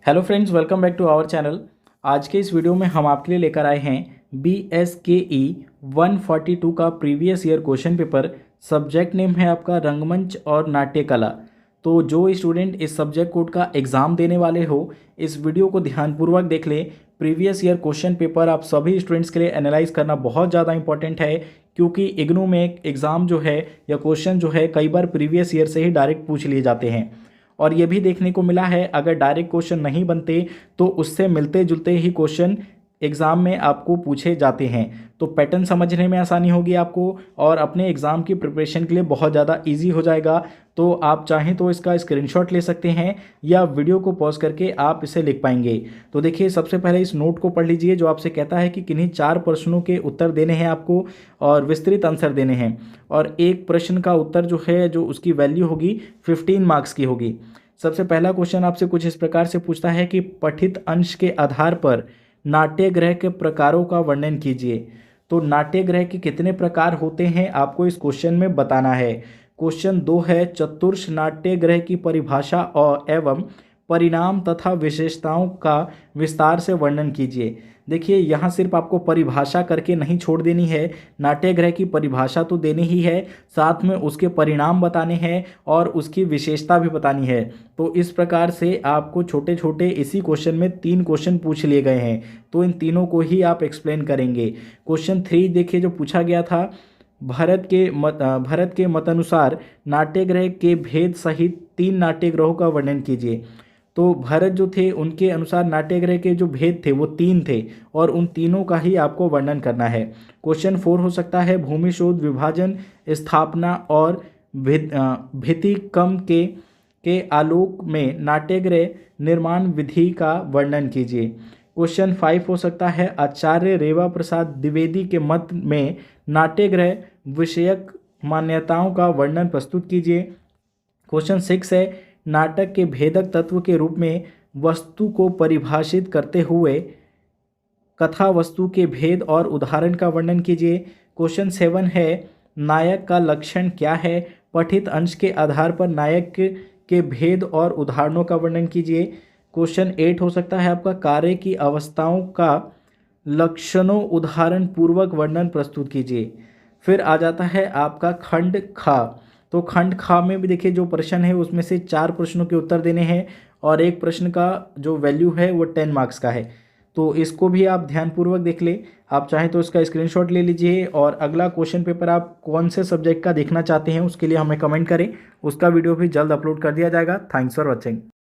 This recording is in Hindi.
Hello friends, welcome back to our channel. आज के इस वीडियो में हम आपके लिए लेकर आए हैं BSKE 142 का previous year question paper. Subject name है आपका रंगमंच और नाट्य कला। तो जो स्टूडेंट इस सब्जेक्ट कोड का एग्ज़ाम देने वाले हो, इस वीडियो को ध्यानपूर्वक देख लें। प्रीवियस ईयर क्वेश्चन पेपर आप सभी स्टूडेंट्स के लिए एनालाइज करना बहुत ज़्यादा इंपॉर्टेंट है, क्योंकि इग्नू में एग्ज़ाम जो है या क्वेश्चन जो है कई बार प्रीवियस ईयर से ही डायरेक्ट पूछ लिए जाते हैं। और ये भी देखने को मिला है, अगर डायरेक्ट क्वेश्चन नहीं बनते तो उससे मिलते जुलते ही क्वेश्चन एग्ज़ाम में आपको पूछे जाते हैं। तो पैटर्न समझने में आसानी होगी आपको और अपने एग्ज़ाम की प्रिपरेशन के लिए बहुत ज़्यादा इजी हो जाएगा। तो आप चाहें तो इसका स्क्रीनशॉट ले सकते हैं या वीडियो को पॉज करके आप इसे लिख पाएंगे। तो देखिए, सबसे पहले इस नोट को पढ़ लीजिए जो आपसे कहता है कि किन्हीं 4 प्रश्नों के उत्तर देने हैं आपको और विस्तृत आंसर देने हैं। और एक प्रश्न का उत्तर जो है, जो उसकी वैल्यू होगी 15 मार्क्स की होगी। सबसे पहला क्वेश्चन आपसे कुछ इस प्रकार से पूछता है कि पठित अंश के आधार पर नाट्यगृह के प्रकारों का वर्णन कीजिए। तो नाट्यगृह के कितने प्रकार होते हैं आपको इस क्वेश्चन में बताना है। क्वेश्चन 2 है, चतुर्थ नाट्यगृह की परिभाषा और एवं परिणाम तथा विशेषताओं का विस्तार से वर्णन कीजिए। देखिए, यहाँ सिर्फ आपको परिभाषा करके नहीं छोड़ देनी है, नाट्यगृह की परिभाषा तो देनी ही है, साथ में उसके परिणाम बताने हैं और उसकी विशेषता भी बतानी है। तो इस प्रकार से आपको छोटे छोटे इसी क्वेश्चन में 3 क्वेश्चन पूछ लिए गए हैं, तो इन तीनों को ही आप एक्सप्लेन करेंगे। क्वेश्चन 3 देखिए, जो पूछा गया था, भरत के मतानुसार नाट्यगृह के भेद सहित 3 नाट्यगृहों का वर्णन कीजिए। तो भरत जो थे, उनके अनुसार नाट्यगृह के जो भेद थे वो 3 थे और उन तीनों का ही आपको वर्णन करना है। क्वेश्चन 4 हो सकता है, भूमि शोध, विभाजन, स्थापना और भित्तिकम के आलोक में नाट्यगृह निर्माण विधि का वर्णन कीजिए। क्वेश्चन 5 हो सकता है, आचार्य रेवा प्रसाद द्विवेदी के मत में नाट्यगृह विषयक मान्यताओं का वर्णन प्रस्तुत कीजिए। क्वेश्चन 6 है, नाटक के भेदक तत्व के रूप में वस्तु को परिभाषित करते हुए कथा वस्तु के भेद और उदाहरण का वर्णन कीजिए। क्वेश्चन 7 है, नायक का लक्षण क्या है। पठित अंश के आधार पर नायक के भेद और उदाहरणों का वर्णन कीजिए। क्वेश्चन 8 हो सकता है आपका, कार्य की अवस्थाओं का लक्षणों उदाहरण पूर्वक वर्णन प्रस्तुत कीजिए। फिर आ जाता है आपका खंड खा। तो खंड खा में भी देखिए, जो प्रश्न है उसमें से 4 प्रश्नों के उत्तर देने हैं और एक प्रश्न का जो वैल्यू है वो 10 मार्क्स का है। तो इसको भी आप ध्यानपूर्वक देख लें। आप चाहें तो इसका स्क्रीनशॉट ले लीजिए और अगला क्वेश्चन पेपर आप कौन से सब्जेक्ट का देखना चाहते हैं उसके लिए हमें कमेंट करें, उसका वीडियो भी जल्द अपलोड कर दिया जाएगा। Thanks for watching.